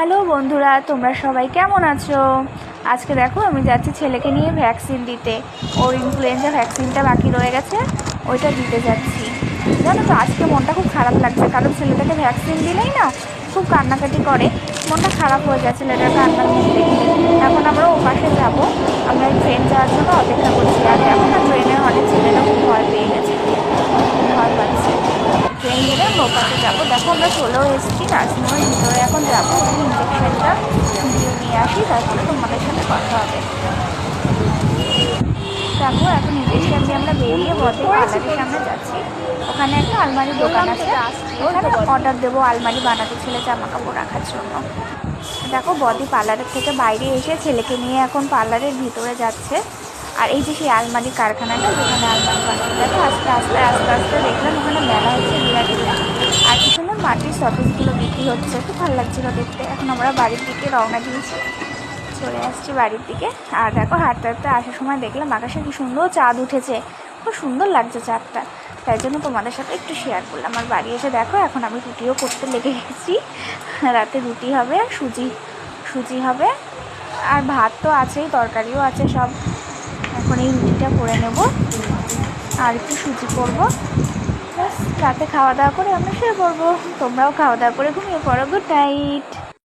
Hello বন্ধুরা, তোমরা সবাই কেমন আছো? আজকে দেখো আমি যাচ্ছি ছেলেকে নিয়ে ভ্যাকসিন দিতে। ওর ইনফ্লুয়েঞ্জা ভ্যাকসিনটা বাকি রয়ে গেছে, ওইটা দিতে যাচ্ছি। জানো তো আজকে মনটা খুব খারাপ লাগছে, কারণ ছেলেটাকে ভ্যাকসিন দিলেই না খুব কান্নাকাটি করে, মনটা খারাপ হয়ে যায় ছেলেটার কান্নার মুখ দেখলে। এখন আমরা ও পাশে যাবো, আমরা ট্রেন যাওয়ার জন্য অপেক্ষা করছি। আর দেখো না, ট্রেনের অনেক ছেলেরা খুব ভয় পেয়ে গেছে, ভয় পাচ্ছে। ট্রেন গেলে আমরা ওপাশে যাবো। দেখো আমরা চলেও এসেছি নার্সিংহোমের ভিতরে, এখন যাবো ওই ইঞ্জেকশনটা নিয়ে আসি, তারপরে তোমাদের সাথে কথা হবে। দেখো এখন ইঞ্জেকশন দিয়ে আমরা বেরিয়ে বদে পার্লারের সামনে যাচ্ছি। ওখানে একটা আলমারির দোকান আছে, ওখানে অর্ডার দেবো আলমারি বানাতে, ছেলে জামা কাপড় রাখার জন্য। দেখো বদি পার্লারের থেকে বাইরে এসে ছেলেকে নিয়ে এখন পার্লারের ভিতরে যাচ্ছে। আর এই যে সেই আলমারির কারখানাটা, যেখানে আলমারি বানাতে, দেখো আস্তে আস্তে আস্তে আস্তে দেখলাম ওখানে মেলা হচ্ছে বিরাট বিরাট। আর কি সুন্দর মাটির শপিসগুলো বিক্রি হচ্ছে, খুব ভালো লাগছিলো দেখতে। এখন আমরা বাড়ির দিকে রওনা দিয়েছি, চলে আসছি বাড়ির দিকে। আর দেখো হাঁটতে হাঁটতে আসার সময় দেখলাম আকাশে কি সুন্দর চাঁদ উঠেছে, খুব সুন্দর লাগছে চাঁদটা, তাই জন্য তোমাদের সাথে একটু শেয়ার করলাম। আর বাড়ি এসে দেখো এখন আমি রুটিও করতে লেগে গেছি। রাতে রুটি হবে, সুজি হবে, আর ভাত তো আছেই, তরকারিও আছে সব। এখন এই রুটিটা করে নেব আর একটু সুজি করবো, ব্যাস রাতে খাওয়া দাওয়া করে আমরা শুয়ে পড়বো। তোমরাও খাওয়া দাওয়া করে ঘুমিয়ে পড়ো। Good night.